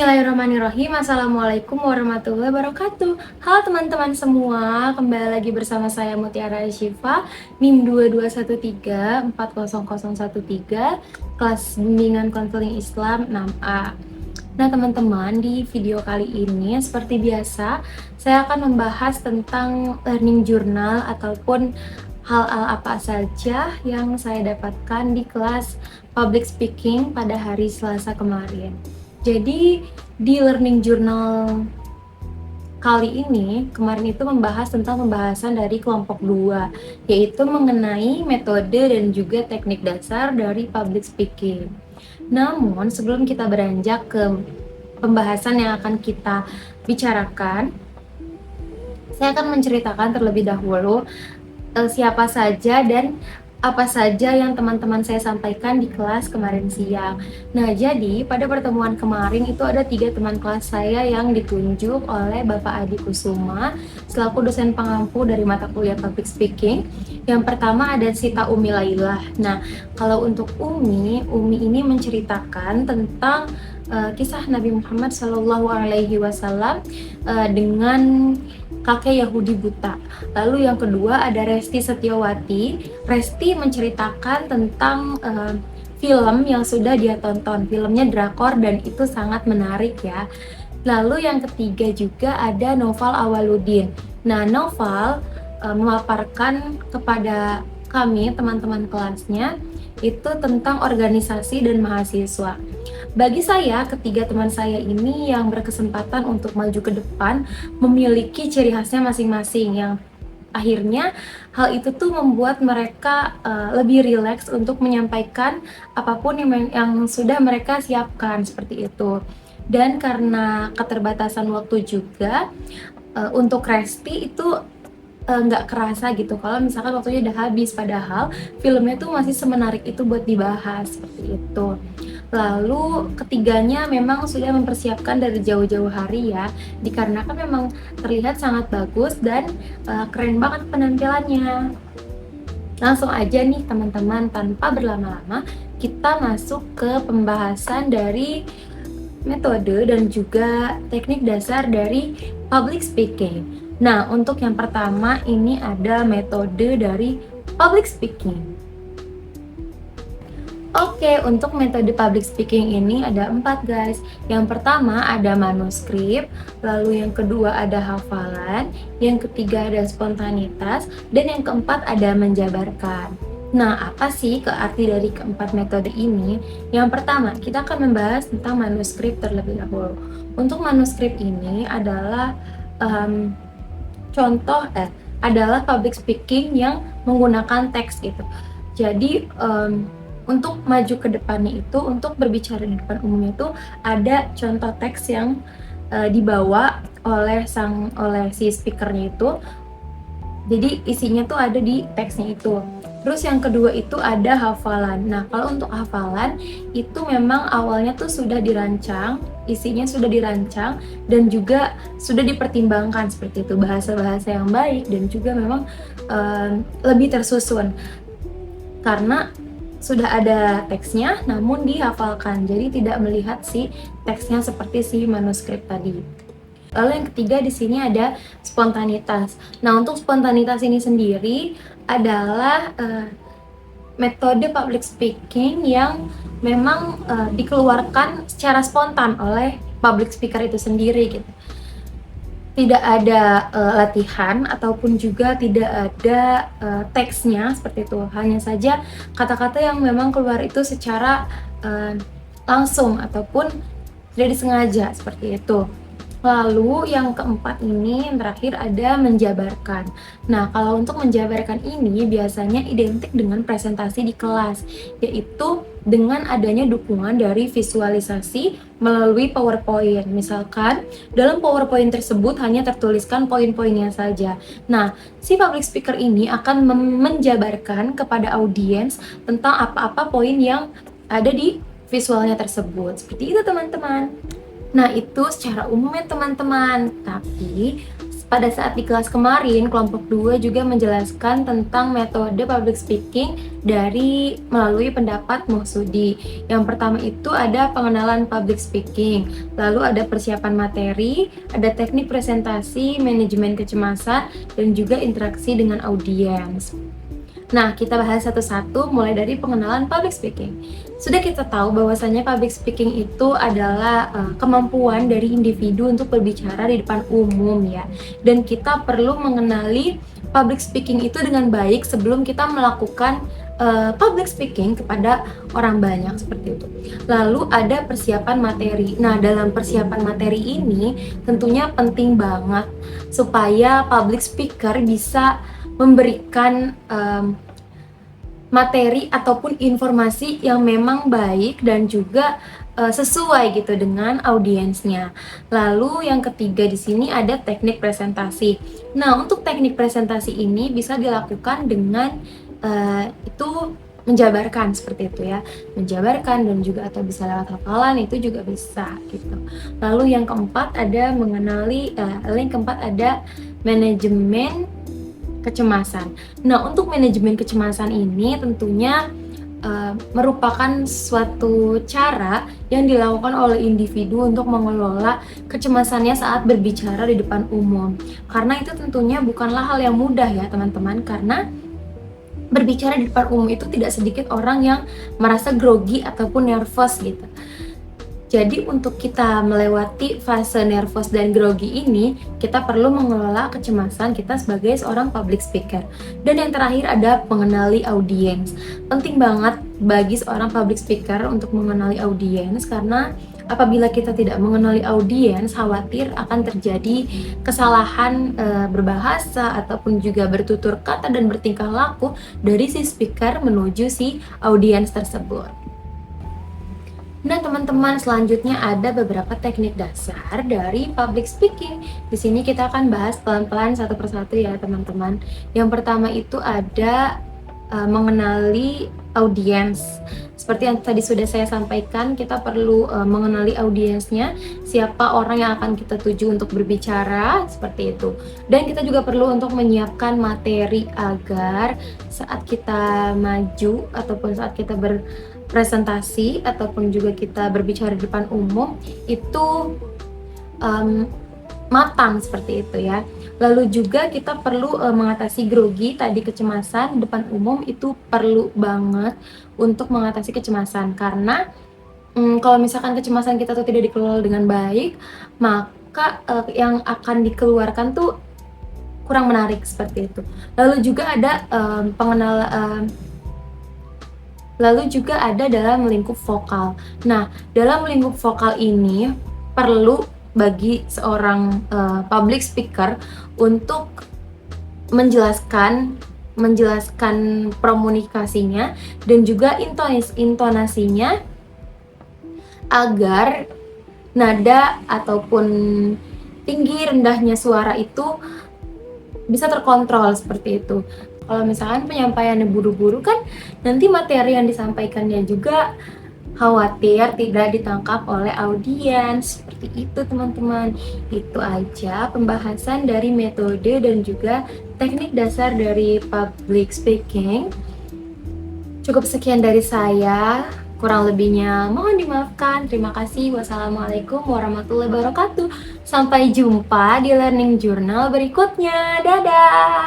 Bismillahirrahmanirrahim. Assalamualaikum warahmatullahi wabarakatuh. Halo teman-teman semua, kembali lagi bersama saya Mutiara Syifa, NIM 221340013, kelas bimbingan konseling Islam 6A. Nah teman-teman, di video kali ini seperti biasa saya akan membahas tentang learning journal ataupun hal-hal apa saja yang saya dapatkan di kelas public speaking pada hari Selasa kemarin. Jadi di learning journal kali ini, kemarin itu membahas tentang pembahasan dari kelompok 2, yaitu mengenai metode dan juga teknik dasar dari public speaking. Namun sebelum kita beranjak ke pembahasan yang akan kita bicarakan, saya akan menceritakan terlebih dahulu siapa saja dan apa saja yang teman-teman saya sampaikan di kelas kemarin siang. Nah, jadi pada pertemuan kemarin itu ada 3 teman kelas saya yang ditunjuk oleh Bapak Adi Kusuma selaku dosen pengampu dari mata kuliah Public Speaking. Yang pertama ada Sita Umi Lailah. Nah, kalau untuk Umi ini menceritakan tentang kisah Nabi Muhammad SAW dengan kakek Yahudi buta. Lalu yang kedua ada Resti Setiawati. Resti menceritakan tentang film yang sudah dia tonton. Filmnya drakor dan itu sangat menarik ya. Lalu yang ketiga juga ada Noval Awaludin. Nah, Noval memaparkan kepada kami teman-teman kelasnya itu tentang organisasi dan mahasiswa. Bagi saya, ketiga teman saya ini yang berkesempatan untuk maju ke depan memiliki ciri khasnya masing-masing yang akhirnya hal itu tuh membuat mereka lebih rileks untuk menyampaikan apapun yang sudah mereka siapkan seperti itu. Dan karena keterbatasan waktu juga, untuk Resti itu nggak kerasa gitu kalau misalkan waktunya udah habis, padahal filmnya tuh masih semenarik itu buat dibahas seperti itu. Lalu ketiganya memang sudah mempersiapkan dari jauh-jauh hari ya, dikarenakan memang terlihat sangat bagus dan keren banget penampilannya. Langsung aja nih teman-teman, tanpa berlama-lama kita masuk ke pembahasan dari metode dan juga teknik dasar dari public speaking. Nah, untuk yang pertama ini ada metode dari public speaking. Oke, untuk metode public speaking ini ada 4 guys. Yang pertama ada manuskrip, lalu yang kedua ada hafalan, yang ketiga ada spontanitas, dan yang keempat ada menjabarkan. Nah, apa sih arti dari keempat metode ini? Yang pertama, kita akan membahas tentang manuskrip terlebih dahulu. Untuk manuskrip ini adalah adalah public speaking yang menggunakan teks gitu. Jadi untuk maju ke depannya itu, untuk berbicara di depan umumnya itu ada contoh teks yang dibawa oleh si speakernya itu. Jadi isinya tuh ada di teksnya itu. Terus yang kedua itu ada hafalan. Nah, kalau untuk hafalan itu memang awalnya tuh sudah dirancang, isinya sudah dirancang dan juga sudah dipertimbangkan seperti itu, bahasa-bahasa yang baik dan juga memang lebih tersusun karena sudah ada teksnya namun dihafalkan, jadi tidak melihat si teksnya seperti si manuskrip tadi. Lalu yang ketiga di sini ada spontanitas. Nah, untuk spontanitas ini sendiri adalah metode public speaking yang memang dikeluarkan secara spontan oleh public speaker itu sendiri gitu. Tidak ada latihan ataupun juga tidak ada teksnya seperti itu. Hanya saja kata-kata yang memang keluar itu secara langsung ataupun tidak disengaja seperti itu. Lalu yang keempat ini, yang terakhir ada menjabarkan. Nah, kalau untuk menjabarkan ini biasanya identik dengan presentasi di kelas, yaitu dengan adanya dukungan dari visualisasi melalui PowerPoint. Misalkan dalam PowerPoint tersebut hanya tertuliskan poin-poinnya saja. Nah, si public speaker ini akan menjabarkan kepada audiens tentang apa-apa poin yang ada di visualnya tersebut. Seperti itu teman-teman. Nah, itu secara umum ya teman-teman. Tapi pada saat di kelas kemarin, kelompok 2 juga menjelaskan tentang metode public speaking melalui pendapat Mohsudi. Yang pertama itu ada pengenalan public speaking, lalu ada persiapan materi, ada teknik presentasi, manajemen kecemasan, dan juga interaksi dengan audiens. Nah, kita bahas satu-satu mulai dari pengenalan public speaking. Sudah kita tahu bahwasanya public speaking itu adalah kemampuan dari individu untuk berbicara di depan umum ya. Dan kita perlu mengenali public speaking itu dengan baik sebelum kita melakukan public speaking kepada orang banyak seperti itu. Lalu ada persiapan materi. Nah, dalam persiapan materi ini tentunya penting banget supaya public speaker bisa memberikan materi ataupun informasi yang memang baik dan juga sesuai gitu dengan audiensnya. Lalu yang ketiga di sini ada teknik presentasi. Nah, untuk teknik presentasi ini bisa dilakukan dengan itu menjabarkan seperti itu ya, menjabarkan dan juga atau bisa lewat hafalan itu juga bisa gitu. Lalu yang keempat ada manajemen kecemasan. Nah, untuk manajemen kecemasan ini tentunya merupakan suatu cara yang dilakukan oleh individu untuk mengelola kecemasannya saat berbicara di depan umum. Karena itu tentunya bukanlah hal yang mudah ya teman-teman, karena berbicara di depan umum itu tidak sedikit orang yang merasa grogi ataupun nervous gitu. Jadi untuk kita melewati fase nervous dan grogi ini, kita perlu mengelola kecemasan kita sebagai seorang public speaker. Dan yang terakhir ada mengenali audiens. Penting banget bagi seorang public speaker untuk mengenali audiens, karena apabila kita tidak mengenali audiens, khawatir akan terjadi kesalahan berbahasa ataupun juga bertutur kata dan bertingkah laku dari si speaker menuju si audiens tersebut. Nah, teman-teman, selanjutnya ada beberapa teknik dasar dari public speaking. Di sini kita akan bahas pelan-pelan satu persatu ya, teman-teman. Yang pertama itu ada mengenali audiens. Seperti yang tadi sudah saya sampaikan, kita perlu mengenali audiensnya, siapa orang yang akan kita tuju untuk berbicara, seperti itu. Dan kita juga perlu untuk menyiapkan materi agar saat kita maju ataupun saat kita presentasi ataupun juga kita berbicara di depan umum itu matang seperti itu ya. Lalu juga kita perlu mengatasi grogi, tadi kecemasan di depan umum itu perlu banget untuk mengatasi kecemasan, karena kalau misalkan kecemasan kita tuh tidak dikelola dengan baik, maka yang akan dikeluarkan tuh kurang menarik seperti itu. Lalu juga ada Lalu juga ada dalam lingkup vokal. Nah, dalam lingkup vokal ini perlu bagi seorang public speaker untuk menjelaskan komunikasinya dan juga intonasinya agar nada ataupun tinggi rendahnya suara itu bisa terkontrol seperti itu. Kalau misalkan penyampaiannya buru-buru kan nanti materi yang disampaikannya juga khawatir tidak ditangkap oleh audiens. Seperti itu teman-teman. Itu aja pembahasan dari metode dan juga teknik dasar dari public speaking. Cukup sekian dari saya. Kurang lebihnya mohon dimaafkan. Terima kasih. Wassalamualaikum warahmatullahi wabarakatuh. Sampai jumpa di Learning Journal berikutnya. Dadah!